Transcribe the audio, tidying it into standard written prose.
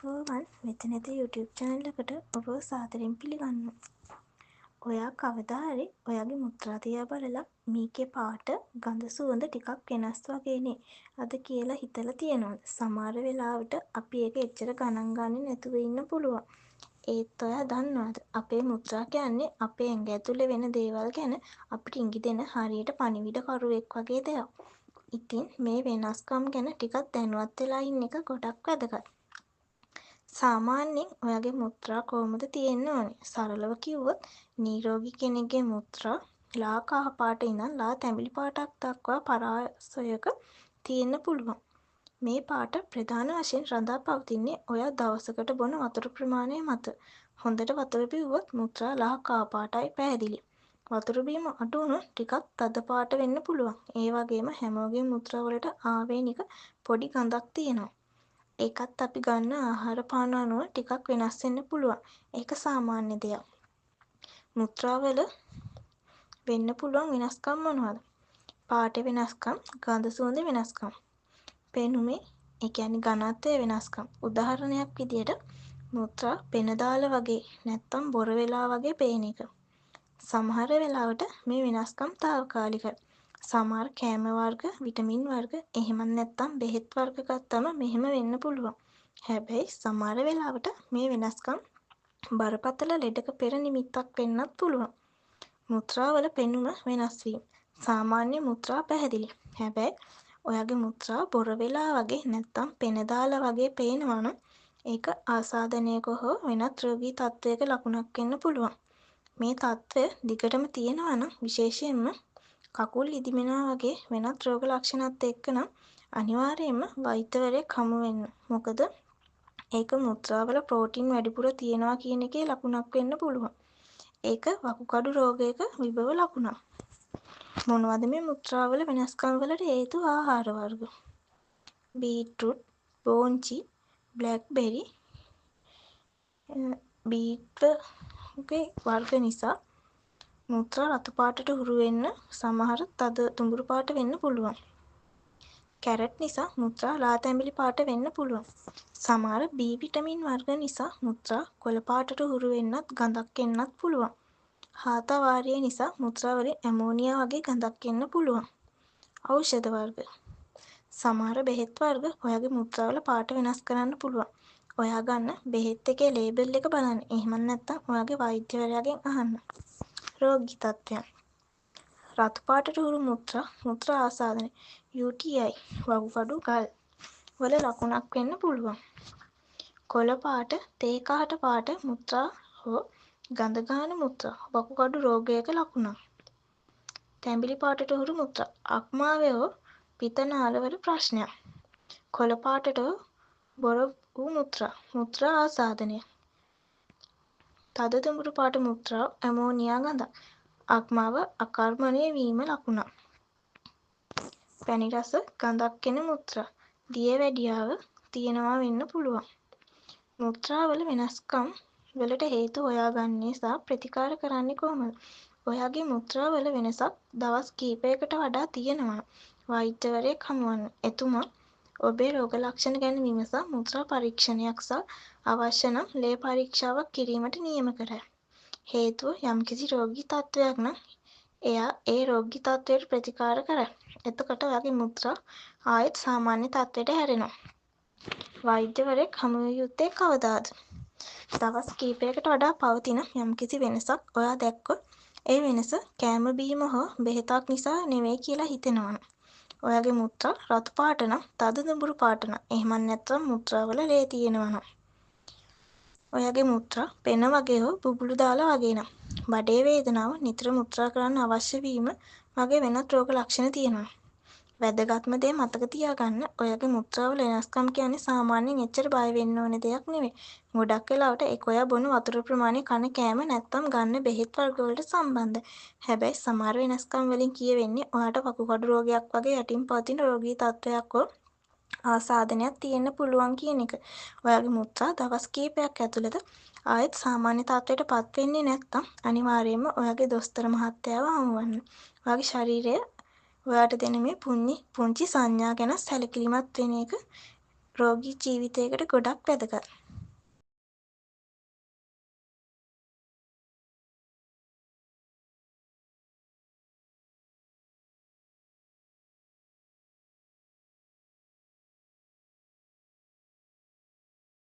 පුවරුවන් මෙතනදී YouTube channel එකට ඔබව සාදරයෙන් පිළිගන්නවා. ඔයා කවදා හරි ඔයාගේ මුත්‍රා දිහා බලලා මේකේ පාට, ගඳ සුවඳ ටිකක් වෙනස් වගේනේ අද කියලා හිතලා තියෙනවද? සමහර වෙලාවට අපි ඒක එච්චර ගණන් ගන්නේ නැතුව ඉන්න පුළුවන්. ඒත් ඔයා දන්නවද? අපේ මුත්‍රා කියන්නේ අපේ ඇඟ ඇතුලේ වෙන දේවල් ගැන අපිට ඉඟි දෙන හරියට පණිවිඩ කරුවෙක් වගේ දෙයක්. ඉතින් මේ වෙනස්කම් ගැන ටිකක් දැනුවත් වෙලා ඉන්න එක ගොඩක් වැදගත්. සාමාන්‍යයෙන් ඔයාගේ මුත්‍රා කොහොමද තියෙන්න ඕනේ? සරලව කිව්වොත් නිරෝගී කෙනෙක්ගේ මුත්‍රා ලා කහ පාට ඉඳන් ලා තැඹිලි පාටක් දක්වා පරාසයක තියෙන්න පුළුවන්. මේ පාට ප්‍රධාන වශයෙන් රඳා පවතින්නේ ඔයා දවසකට බොන වතුර ප්‍රමාණය මත. හොඳට වතුර බිව්වොත් මුත්‍රා ලා කහ පාටයි පැහැදිලි. වතුර බීම අඩු වුණොත් ටිකක් තද පාට වෙන්න පුළුවන්. ඒ වගේම හැමෝගෙම මුත්‍රා වලට ආවේනික පොඩි ගඳක් තියෙනවා. ඒකත් අපි ගන්න ආහාර පාන අනුව ටිකක් වෙනස් වෙන්න පුළුවන්. ඒක සාමාන්‍ය දෙයක්. මුත්‍රාවල වෙන්න පුළුවන් වෙනස්කම් මොනවද? පාට වෙනස්කම්, ගඳ සුවඳ වෙනස්කම්, පෙනුමේ ඒ කියන්නේ ඝනත්වයේ වෙනස්කම්. උදාහරණයක් විදියට මුත්‍රා පෙන දාලා වගේ නැත්තම් බොර වෙලා වගේ පේන එක. සමහර වෙලාවට මේ වෙනස්කම් తాවකාලිකයි. සමහර කෑම වර්ග, විටමින් වර්ග, එහෙමත් නැත්නම් බෙහෙත් වර්ග ගත්තම මෙහෙම වෙන්න පුළුවන්. හැබැයි සමහර වෙලාවට මේ වෙනස්කම් බරපතල ලෙඩක පෙර නිමිත්තක් වෙන්නත් පුළුවන්. මුත්‍රාවල පෙනුම වෙනස් වීම. සාමාන්‍ය මුත්‍රා පැහැදිලි. හැබැයි ඔයාගේ මුත්‍රා බොර වෙලා වගේ නැත්නම් පෙන දාලා වගේ පේනවා නම් ඒක ආසාදනයක හෝ වෙනත් රෝගී තත්ත්වයක ලකුණක් වෙන්න පුළුවන්. මේ තත්ත්වය දිගටම තියෙනවා නම් විශේෂයෙන්ම කකුල් ඉදිමෙනවා වගේ වෙනත් රෝග ලක්ෂණත් එක්ක නම් අනිවාර්යයෙන්ම වෛද්‍යවරයෙක් හමු වෙන්න. මොකද ඒක මුත්‍රාවල ප්‍රෝටීන් වැඩිපුර තියෙනවා කියන එකේ ලකුණක් වෙන්න පුළුවන්. ඒක වකුගඩු රෝගයක විභව ලකුණක්. මොනවද මේ මුත්‍රාවල වෙනස්කම් වලට හේතු? ආහාර වර්ග. බීට්‍රූට්, බෝංචි, බ්ලැක්බෙරි, බීට්ගේ වර්ග නිසා මුත්‍රා රතු පාටට හුරු වෙන්න සමහර තද දුඹුරු පාට වෙන්න පුළුවන්. කැරට් නිසා මුත්‍රා ලා තැඹිලි පාට වෙන්න පුළුවන්. සමහර B විටමින් වර්ග නිසා මුත්‍රා කොළ පාටට හුරු වෙන්නත් ගඳක් එන්නත් පුළුවන්. හාතා වාරිය නිසා මුත්‍රා වලින් ඇමෝනියා වගේ ගඳක් එන්න පුළුවන්. ඖෂධ වර්ග. සමහර බෙහෙත් වර්ග ඔයාගේ මුත්‍රාවල පාට වෙනස් කරන්න පුළුවන්. ඔයා ගන්න බෙහෙත් එකේ ලේබල් එක බලන්න. එහෙම නැත්නම් ඔයාගේ වෛද්‍යවරයාගෙන් අහන්න. රෝගී තත්ත්වයන්. රතු පාටට හුරු මුත්‍රා ආසාදනය UTI වකුගඩු ගල් වල ලකුණක් වෙන්න පුළුවන්. කොළ පාට, තේ කහට පාට මුත්‍රා හෝ ගඳ ගහන මුත්‍රා වකුගඩු රෝගයක ලකුණක්. තැඹිලි පාටට හුරු මුත්‍රා අක්මාවේ හෝ පිතනාලවල ප්‍රශ්නයක්. කොළ පාටට බොර වූ මුත්‍රා ආසාදනය. තද දුඹුරු පාට මුත්‍රා ඇමෝනියා ගඳක්. අක්මාව අකර්මණය වීම ලකුණක්. පැණි රස ගඳක් එන මුත්‍රා දියවැඩියාව තියෙනවා වෙන්න පුළුවන්. මුත්‍රාවල වෙනස්කම් වලට හේතු හොයාගන්නේ සහ ප්‍රතිකාර කරන්නේ කොහොමද? ඔයාගේ මුත්‍රාවල වෙනසක් දවස් කිහිපයකට වඩා තියෙනවා වෛද්‍යවරයෙක් හමුවන්න. එතුමා ඔබේ රෝග ලක්ෂණ ගැන විමසා මුත්‍රා පරීක්ෂණයක් සහ අවශ්‍ය නම් ලේ පරීක්ෂාවක් කිරීමට නියම කරයි. හේතුව යම්කිසි රෝගී තත්ත්වයක් නම් එයා ඒ රෝගී තත්ත්වයට ප්‍රතිකාර කරයි. එතකොට ඔයාගේ මුත්‍රා ආයෙත් සාමාන්‍ය තත්ත්වයට හැරෙනවා. වෛද්‍යවරයෙක් හමු විය යුත්තේ කවදාද? දවස් කිහිපයකට වඩා පවතින යම්කිසි වෙනසක් ඔයා දැක්කොත් ඒ වෙනස කෑම බීම හෝ බෙහෙතක් නිසා නෙවෙයි කියලා හිතෙනවා. ඔයාගේ මුත්‍රා රතු පාට නම්, තද දුඹුරු පාට නම්, එහෙම නැත්නම් මුත්‍රාවල ලේ තියෙනවා නම්, ඔයාගේ මුත්‍රා පෙන වගේ හෝ බුබුලු දාලා වගේ නම්, බඩේ වේදනාව, නිතර මුත්‍රා කරන්න අවශ්‍ය වීම වගේ වෙනත් රෝග ලක්ෂණ තියෙනවා. වැදගත්ම දේ මතක තියාගන්න, ඔයාගේ මුත්‍රාවල වෙනස්කම් කියන්නේ සාමාන්‍යයෙන් එච්චර බය වෙන්න ඕන දෙයක් නෙවෙයි. ගොඩක් වෙලාවට ඒක ඔයා බොන වතුර ප්‍රමාණය, කන කෑම නැත්නම් ගන්න බෙහෙත් වර්ග වලට සම්බන්ධයි. හැබැයි සමහර වෙනස්කම් වලින් කියවෙන්නේ ඔයාට වකුගඩු රෝගයක් වගේ යටින් පවතින රෝගී තත්ත්වයක් හෝ ආසාදනයක් තියෙන්න පුළුවන් කියන එක. ඔයාගේ මුත්‍රා දවස් කිහිපයක් ඇතුළත ආයෙත් සාමාන්‍ය තත්ත්වයට පත් වෙන්නේ නැත්නම් අනිවාර්යයෙන්ම ඔයාගේ දොස්තර මහත්තයාව හමුවන්න. ඔයාගේ ශරීරය ඔයාට දෙන මේ පුංචි සංඥා ගැන සැලකිලිමත් වෙන එක රෝගී ජීවිතයකට ගොඩක් වැදගත්.